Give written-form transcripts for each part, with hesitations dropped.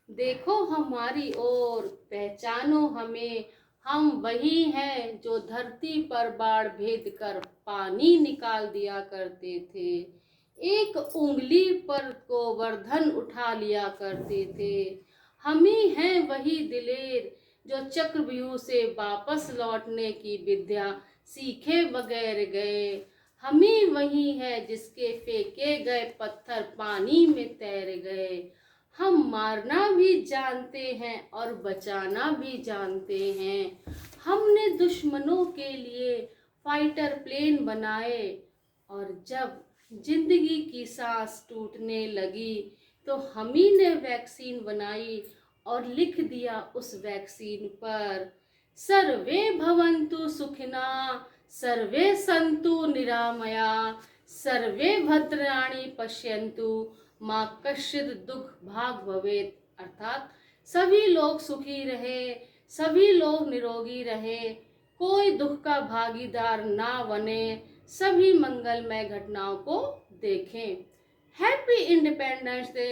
देखो हमारी ओर, पहचानो हमें। हम वही हैं जो धरती पर बाढ़ भेद कर पानी निकाल दिया करते थे। एक उंगली पर गोवर्धन उठा लिया करते थे। हम ही हैं वही दिलेर जो चक्रव्यूह से वापस लौटने की विद्या सीखे बगैर गए। हम ही वही है जिसके फेंके गए पत्थर पानी में तैर गए। हम मारना भी जानते हैं और बचाना भी जानते हैं। हमने दुश्मनों के लिए फाइटर प्लेन बनाए, और जब जिंदगी की सांस टूटने लगी तो हम ही ने वैक्सीन बनाई और लिख दिया उस वैक्सीन पर, सर्वे भवन्तु सुखिना, सर्वे सन्तु निरामया, सर्वे भद्राणि पश्यन्तु, माँ कश्चित दुख भाग भवेत। अर्थात सभी लोग सुखी रहे, सभी लोग निरोगी रहे, कोई दुख का भागीदार ना बने, सभी मंगलमय घटनाओं को देखें। Happy independence day.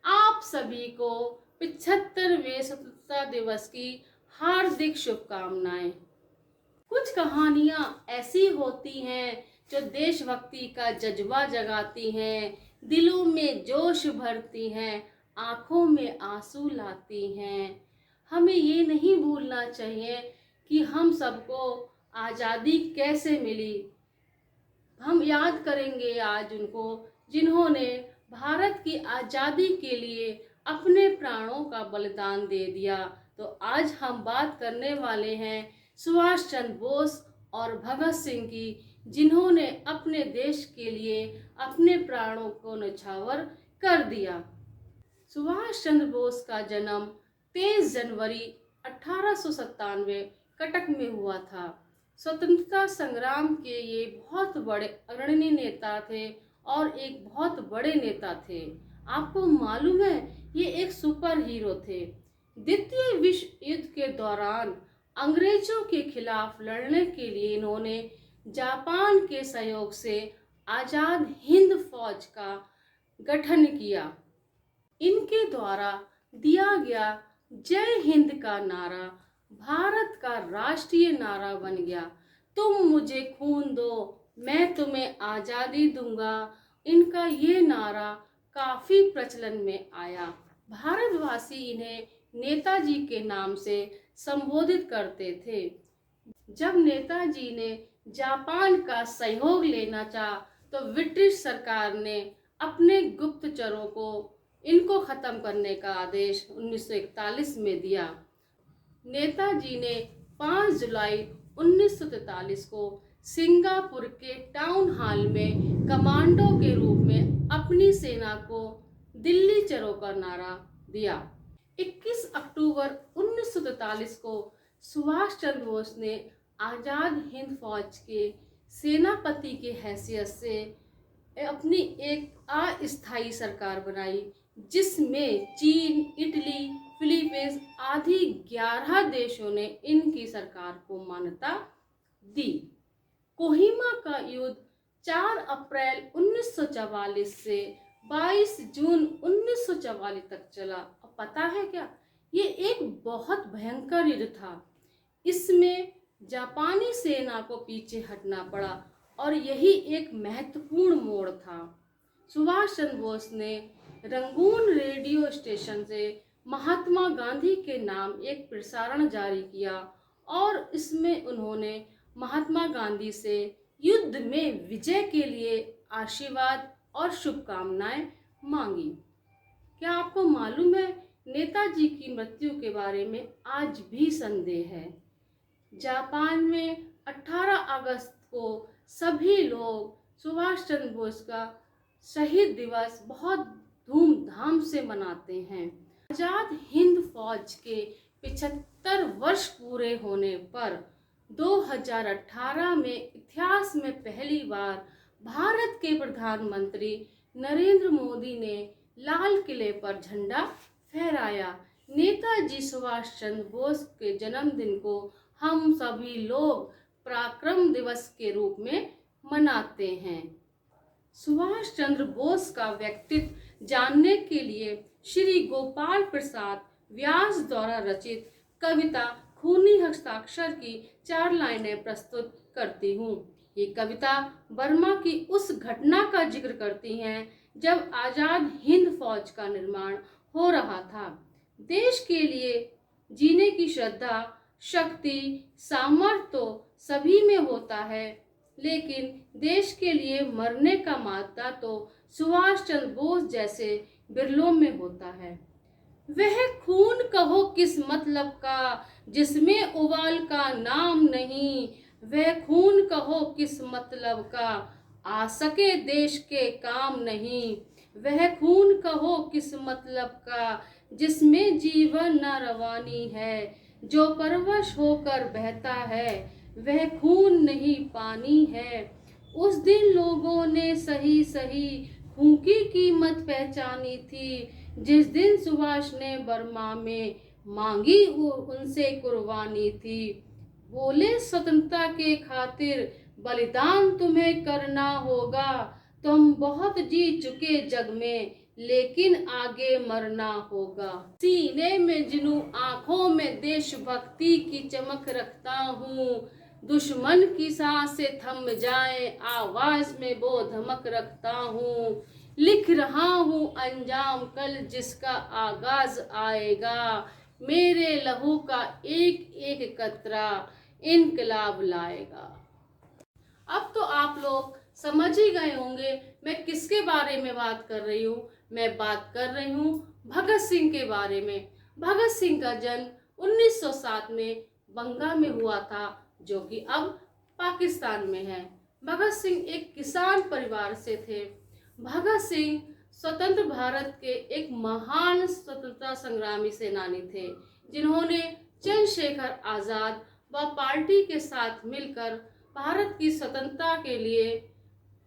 आप सभी को 75वें स्वतंत्रता दिवस की हार्दिक शुभकामनाएं। कुछ कहानियां ऐसी होती हैं जो देशभक्ति का जज्बा जगाती हैं, दिलों में जोश भरती हैं, आंखों में आंसू लाती हैं। हमें ये नहीं भूलना चाहिए कि हम सबको आज़ादी कैसे मिली। हम याद करेंगे आज उनको जिन्होंने भारत की आज़ादी के लिए अपने प्राणों का बलिदान दे दिया। तो आज हम बात करने वाले हैं सुभाष चंद्र बोस और भगत सिंह की, जिन्होंने अपने देश के लिए अपने प्राणों को न्यौछावर कर दिया। सुभाष चंद्र बोस का जन्म 23 जनवरी 1897 कटक में हुआ था। स्वतंत्रता संग्राम के ये बहुत बड़े अग्रणी नेता थे और एक बहुत बड़े नेता थे। आपको मालूम है, ये एक सुपर हीरो थे। द्वितीय विश्व युद्ध के दौरान अंग्रेजों के खिलाफ लड़ने के लिए इन्होंने जापान के सहयोग से आज़ाद हिंद फौज का गठन किया। इनके द्वारा दिया गया जय हिंद का नारा भारत का राष्ट्रीय नारा बन गया। तुम मुझे खून दो, मैं तुम्हें आज़ादी दूंगा। इनका ये नारा काफ़ी प्रचलन में आया। भारतवासी इन्हें नेताजी के नाम से संबोधित करते थे। जब नेताजी ने जापान का सहयोग लेना चाहा तो ब्रिटिश सरकार ने अपने गुप्तचरों को इनको ख़त्म करने का आदेश 1941 में दिया। नेताजी ने 5 जुलाई 1943 को सिंगापुर के टाउन हॉल में कमांडो के रूप में अपनी सेना को दिल्ली चलो का नारा दिया। 21 अक्टूबर 1943 को सुभाष चंद्र बोस ने आज़ाद हिंद फौज के सेनापति की हैसियत से अपनी एक अस्थायी सरकार बनाई, जिसमें चीन, इटली, फिलीपींस आदि 11 देशों ने इनकी सरकार को मान्यता दी। कोहिमा का युद्ध 4 अप्रैल 1944 से 22 जून 1944 तक चला। और पता है क्या, ये एक बहुत भयंकर युद्ध था। इसमें जापानी सेना को पीछे हटना पड़ा और यही एक महत्वपूर्ण मोड़ था। सुभाष चंद्र बोस ने रंगून रेडियो स्टेशन से महात्मा गांधी के नाम एक प्रसारण जारी किया और इसमें उन्होंने महात्मा गांधी से युद्ध में विजय के लिए आशीर्वाद और शुभकामनाएं मांगी। क्या आपको मालूम है, नेताजी की मृत्यु के बारे में आज भी संदेह है। जापान में 18 अगस्त को सभी लोग सुभाष चंद्र बोस का शहीद दिवस बहुत धूमधाम से मनाते हैं। आज़ाद हिंद फौज के 75 वर्ष पूरे होने पर 2018 में इतिहास में पहली बार भारत के प्रधानमंत्री नरेंद्र मोदी ने लाल किले पर झंडा फहराया। नेताजी सुभाष चंद्र बोस के जन्मदिन को हम सभी लोग पराक्रम दिवस के रूप में मनाते हैं। सुभाष चंद्र बोस का व्यक्तित्व जानने के लिए श्री गोपाल प्रसाद व्यास द्वारा रचित कविता खूनी हस्ताक्षर की 4 लाइनें प्रस्तुत करती हूँ। ये कविता बर्मा की उस घटना का जिक्र करती हैं जब आज़ाद हिंद फौज का निर्माण हो रहा था। देश के लिए जीने की श्रद्धा, शक्ति, सामर्थ्य तो सभी में होता है, लेकिन देश के लिए मरने का मादा तो सुभाष चंद्र बोस जैसे बिरलों में होता है। वह खून कहो किस मतलब का जिसमें उबाल का नाम नहीं, वह खून कहो किस मतलब का आ सके देश के काम नहीं, वह खून कहो किस मतलब का जिसमें जीवन न रवानी है, जो परवश होकर बहता है वह खून नहीं पानी है। उस दिन लोगों ने सही सही खून की कीमत पहचानी थी, जिस दिन सुभाष ने बर्मा में मांगी उनसे कुर्बानी थी। बोले स्वतंत्रता के खातिर बलिदान तुम्हें करना होगा, तुम बहुत जी चुके जग में लेकिन आगे मरना होगा। सीने में जुनूं, आंखों में देशभक्ति की चमक रखता हूँ, दुश्मन की सांसें थम जाए आवाज में वो धमक रखता हूँ। लिख रहा हूँ अंजाम कल जिसका आगाज आएगा, मेरे लहू का एक एक कतरा इनकलाब लाएगा। अब तो आप लोग समझ ही गए होंगे मैं किसके बारे में बात कर रही हूँ। मैं बात कर रही हूँ भगत सिंह के बारे में। भगत सिंह का जन्म 1907 में बंगा में हुआ था, जो कि अब पाकिस्तान में है। भगत सिंह एक किसान परिवार से थे। भगत सिंह स्वतंत्र भारत के एक महान स्वतंत्रता संग्रामी सेनानी थे, जिन्होंने चंद्रशेखर आजाद व पार्टी के साथ मिलकर भारत की स्वतंत्रता के लिए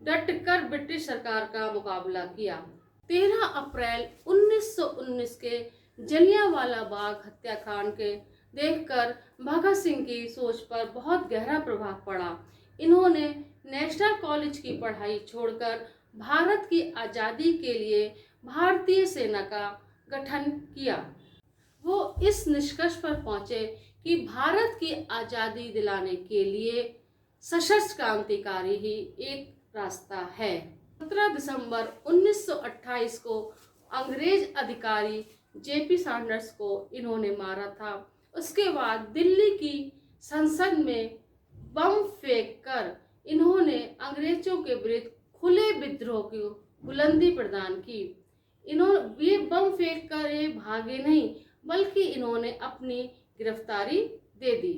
डटकर ब्रिटिश सरकार का मुकाबला किया। 13 अप्रैल 1919 के जलियांवाला बाग हत्याकांड के देखकर भगत सिंह की सोच पर बहुत गहरा प्रभाव पड़ा। इन्होंने नेशनल कॉलेज की पढ़ाई छोड़कर भारत की आज़ादी के लिए भारतीय सेना का गठन किया। वो इस निष्कर्ष पर पहुंचे कि भारत की आज़ादी दिलाने के लिए सशस्त्र क्रांतिकारी ही एक रास्ता है। 17 दिसंबर 1928 को अंग्रेज अधिकारी जेपी सैंडर्स को इन्होंने मारा था। उसके बाद दिल्ली की संसद में बम फेंककर इन्होंने अंग्रेजों के विरुद्ध खुले विद्रोह की बुलंदी प्रदान की। इन्होंने ये बम फेंक कर ये भागे नहीं, बल्कि इन्होंने अपनी गिरफ्तारी दे दी।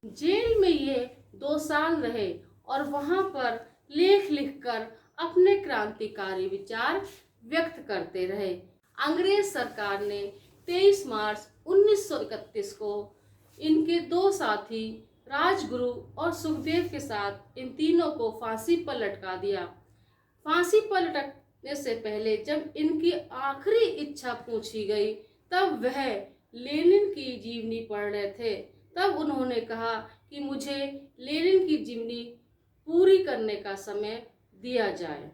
जेल में ये 2 साल रहे और वहां पर लेख लिखकर अपने क्रांतिकारी विचार व्यक्त करते रहे। अंग्रेज सरकार ने 23 मार्च 1931 को इनके 2 साथी राजगुरु और सुखदेव के साथ इन तीनों को फांसी पर लटका दिया। फांसी पर लटकने से पहले जब इनकी आखिरी इच्छा पूछी गई, तब वह लेनिन की जीवनी पढ़ रहे थे। तब उन्होंने कहा कि मुझे लेनिन की जीवनी पूरी करने का समय दिया जाए।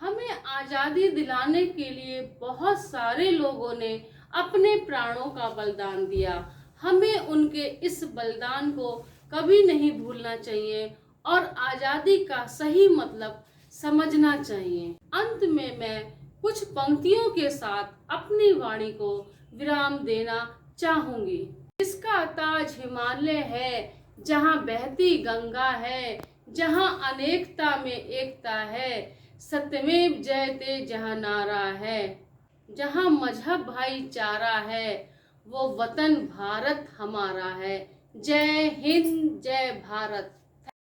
हमें आज़ादी दिलाने के लिए बहुत सारे लोगों ने अपने प्राणों का बलिदान दिया। हमें उनके इस बलिदान को कभी नहीं भूलना चाहिए और आज़ादी का सही मतलब समझना चाहिए। अंत में मैं कुछ पंक्तियों के साथ अपनी वाणी को विराम देना चाहूंगी। इसका ताज हिमालय है, जहाँ बहती गंगा है, जहाँ अनेकता में एकता है, सत्यमेव जयते जहाँ नारा है, जहाँ मजहब भाईचारा है, वो वतन भारत हमारा है। जय हिंद, जय भारत।